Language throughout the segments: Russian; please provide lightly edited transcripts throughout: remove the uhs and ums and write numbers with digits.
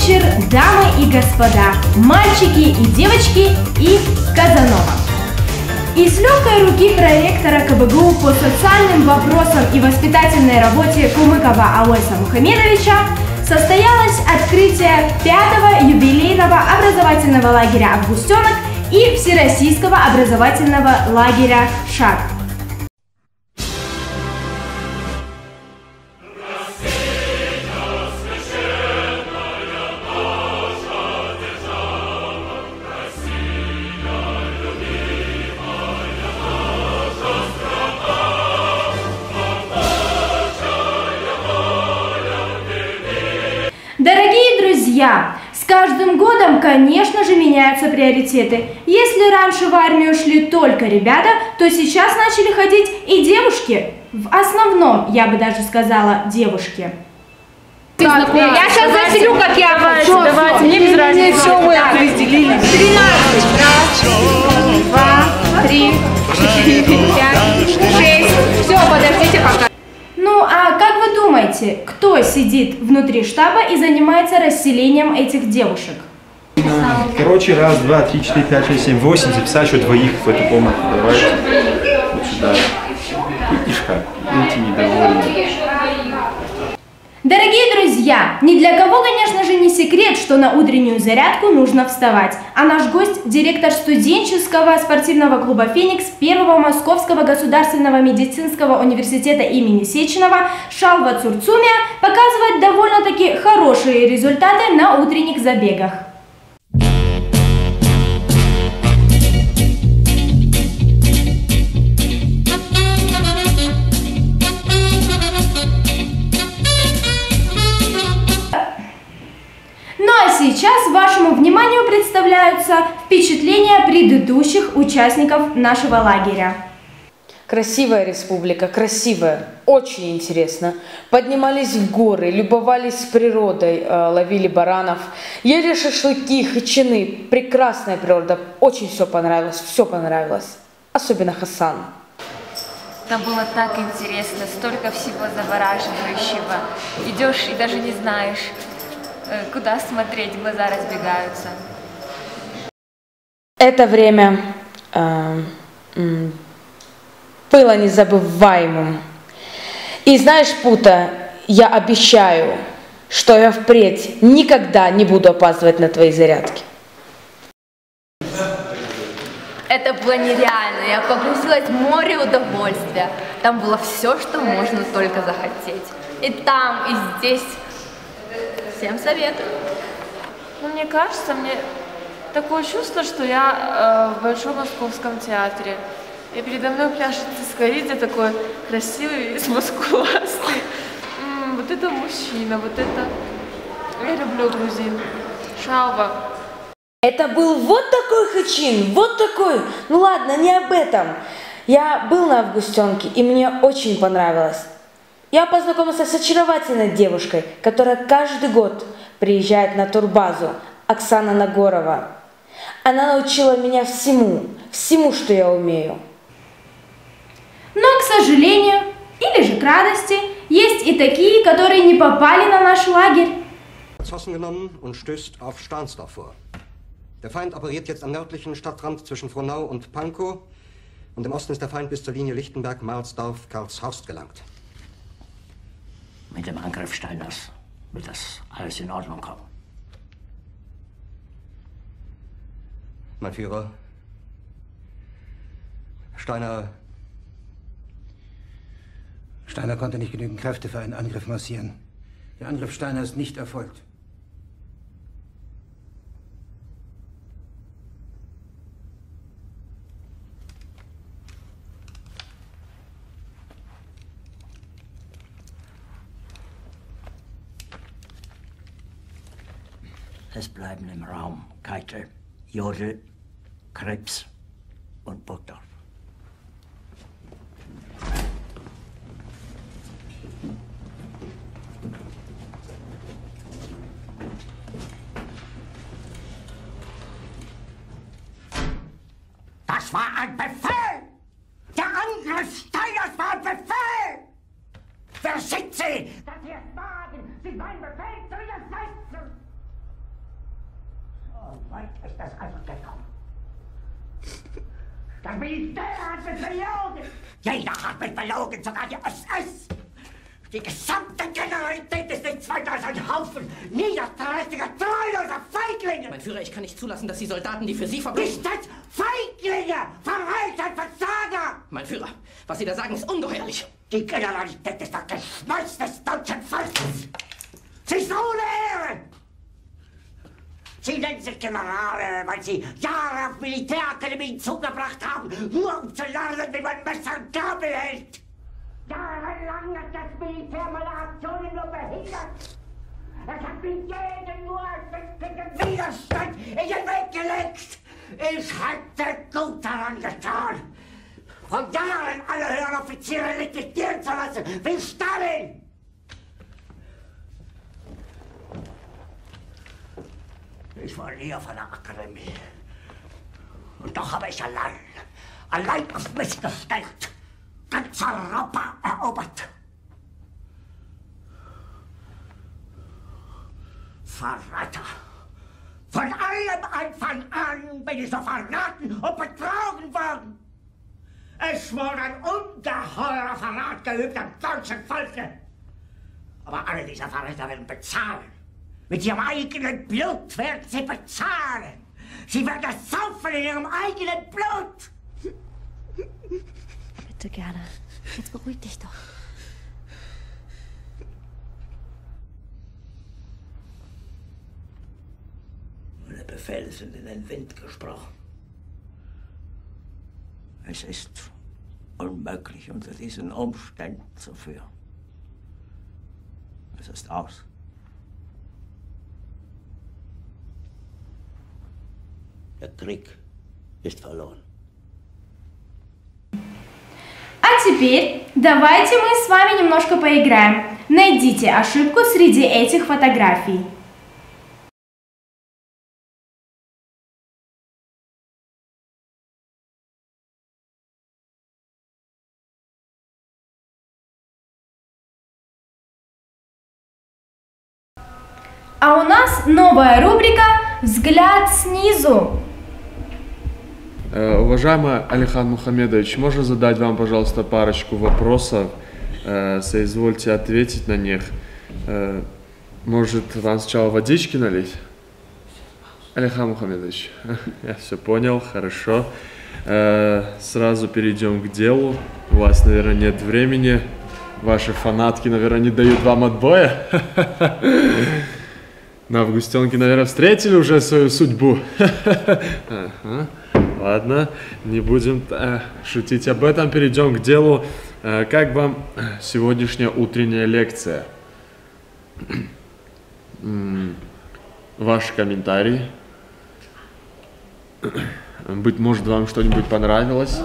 вечер, дамы и господа, мальчики и девочки и Казанова. Из легкой руки проректора КБГУ по социальным вопросам и воспитательной работе Кумыкова Ауэса Мухамедовича состоялось открытие 5-го юбилейного образовательного лагеря «Августенок» и Всероссийского образовательного лагеря «Шаг». Дорогие друзья, с каждым годом, конечно же, меняются приоритеты. Если раньше в армию шли только ребята, то сейчас начали ходить и девушки. В основном, я бы даже сказала, девушки. Я сейчас заселю, как я хочу. Давайте, мне без разницы. Все, мы разделили. 13. Раз, 2, 3, 4, 5, 6. Все, подождите пока. Ну, а как вы думаете, кто сидит внутри штаба и занимается расселением этих девушек? Короче, раз, два, три, четыре, пять, шесть, семь, восемь. Записать еще двоих в эту комнату. Давайте. Вот сюда. Видишь как? Эти недовольны. Дорогие друзья, ни для кого, конечно же, не секрет, что на утреннюю зарядку нужно вставать. А наш гость, директор студенческого спортивного клуба «Феникс» Первого Московского государственного медицинского университета имени Сеченова Шалва Цурцумия, показывает довольно-таки хорошие результаты на утренних забегах. Сейчас вашему вниманию представляются впечатления предыдущих участников нашего лагеря. Красивая республика, красивая, очень интересно. Поднимались в горы, любовались природой, ловили баранов, ели шашлыки, хачины. Прекрасная природа, очень все понравилось. Особенно Хасан. Там было так интересно, столько всего завораживающего. Идешь и даже не знаешь, куда смотреть, глаза разбегаются. Это время было незабываемым. И знаешь, Пута, я обещаю, что я впредь никогда не буду опаздывать на твои зарядки. Это было нереально, я погрузилась в море удовольствия. Там было все, что можно только захотеть. И там, и здесь. Всем советую. Ну, мне кажется, мне такое чувство, что я в Большом Московском театре. И передо мной пляшет Цискоридзе, такой красивый, весь мускуластый. Вот это мужчина, вот это... Я люблю грузин. Шалва. Это был вот такой хачин, вот такой. Ну ладно, не об этом. Я был на Августенке, и мне очень понравилось. Я познакомился с очаровательной девушкой, которая каждый год приезжает на турбазу, Оксана Нагорова. Она научила меня всему, что я умею. Но, к сожалению, или же к радости, есть и такие, которые не попали на наш лагерь. Zossen genommen und stößt auf Stahnsdorf vor. Der Feind operiert jetzt am nördlichen Stadtrand zwischen Frohnau und Pankow und im Osten ist der Feind bis zur Linie Lichtenberg-Marsdorf-Karlshorst gelangt. Mit dem Angriff Steiners wird das alles in Ordnung kommen. Mein Führer, Steiner konnte nicht genügend Kräfte für einen Angriff massieren. Der Angriff Steiner ist nicht erfolgt. Es bleiben im Raum Keitel, Jodl, Krebs und Burgdorf. Das war ein Befehl! Der Angriff Steiners war ein Befehl! Wer schickt Sie? Dass Sie es wagen, Sie meinen Befehl zu widersetzen! Militär hat mich belogen. Jeder hat mich belogen, sogar die SS. Die gesamte Generalität ist nichts weiter als ein Haufen niederträchtiger, treuloser Feiglinge. Mein Führer, ich kann nicht zulassen, dass die Soldaten, die für Sie verbrechen... Nicht als Feiglinge! Verreiter, Versager! Mein Führer, was Sie da sagen, ist ungeheuerlich. Die Generalität ist das Geschmeiß des deutschen Volkes. Sie ist ohne Ehre. Sie nennen sich Generale, weil Sie Jahre auf Militärakademien zugebracht haben, nur um zu lernen, wie man Messer und Gabel hält. Jahrelang hat das Militär meine Aktionen nur behindert. Es hat mir jeden nur ersichtlichen Widerstand in den Weg gelegt. Ich hätte gut daran getan, vor Jahren alle höheren Offiziere liquidieren zu lassen, wie Stalin. Ich war nie auf einer Akademie. Und doch habe ich allein auf mich gestellt, ganz Europa erobert. Verräter! Von allem Anfang an bin ich so verraten und betrogen worden. Es wurde ein ungeheurer Verrat geübt am deutschen Volke. Aber alle diese Verräter werden bezahlen. Mit ihrem eigenen Blut werden sie bezahlen. Sie werden es saufen in ihrem eigenen Blut. Bitte gerne. Jetzt beruhig dich doch. Meine Befehle sind in den Wind gesprochen. Es ist unmöglich, unter diesen Umständen zu führen. Es ist aus. Der Krieg ist verloren. А теперь давайте мы с вами немножко поиграем. Найдите ошибку среди этих фотографий. А у нас новая рубрика «Взгляд снизу». Уважаемый Алихан Мухамедович, можно задать вам, пожалуйста, парочку вопросов? Соизвольте ответить на них. Может, вам сначала водички налить? Алихан Мухамедович, я все понял, хорошо. Сразу перейдем к делу. У вас, наверное, нет времени. Ваши фанатки, наверное, не дают вам отбоя. На Августенке, наверное, встретили уже свою судьбу. Ага. Ладно, не будем шутить об этом, перейдем к делу. Как вам сегодняшняя утренняя лекция? Ваши комментарии? Быть может, вам что-нибудь понравилось?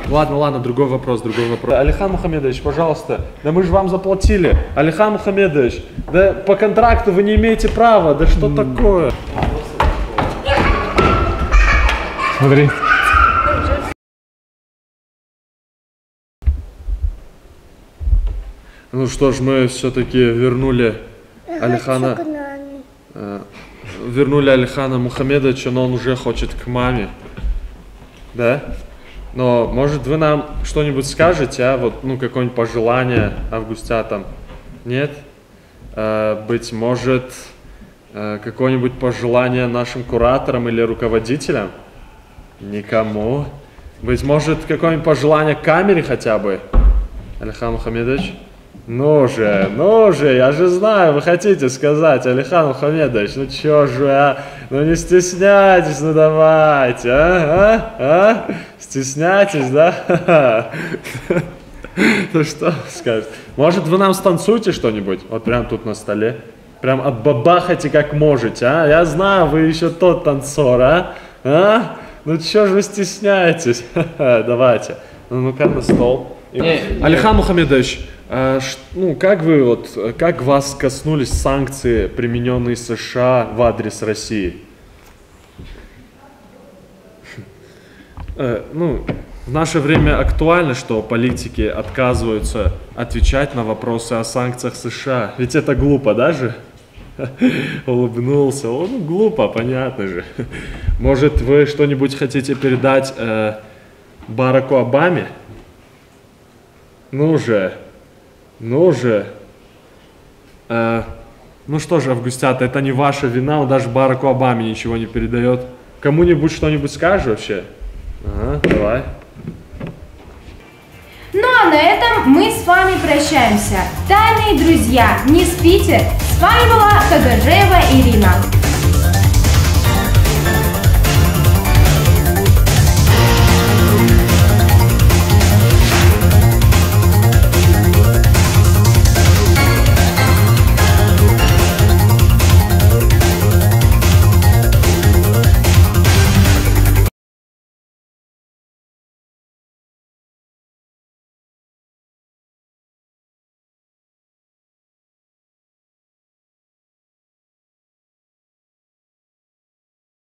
Ладно, другой вопрос. Алихан Мухамедович, пожалуйста, да мы же вам заплатили. Алихан Мухамедович, да по контракту вы не имеете права, да что такое? Смотри. Ну что ж, мы все-таки вернули Алихана Мухамедовича, но он уже хочет к маме. Да? Но может вы нам что-нибудь скажете, а? Вот, ну, какое-нибудь пожелание августятам? Нет? Быть может, какое-нибудь пожелание нашим кураторам или руководителям? Никому. Быть может, какое-нибудь пожелание камере хотя бы? Алихан Мухамедович? Ну же, я же знаю, вы хотите сказать, Алихан Мухамедович, ну чё же, а? Ну не стесняйтесь, ну давайте, Стесняйтесь, да? Ну что скажете? Может, вы нам станцуете что-нибудь? Вот прям тут на столе. Прям отбабахайте как можете, а? Я знаю, вы еще тот танцор, а? Ну чё же вы стесняетесь? Давайте. Ну-ка на стол. Алихан Мухамедович, ну как вас коснулись санкции, примененные США в адрес России? Ну, в наше время актуально, что политики отказываются отвечать на вопросы о санкциях США. Ведь это глупо, даже? Улыбнулся. Ну, глупо, понятно же. Может, вы что-нибудь хотите передать Бараку Обаме? Ну же. Ну что же, Августята, это не ваша вина, он даже Бараку Обаме ничего не передает. Кому-нибудь что-нибудь скажешь вообще? Ага, давай. Ну а на этом мы с вами прощаемся. Тайные друзья, не спите. С вами была Кагажеева Ирина.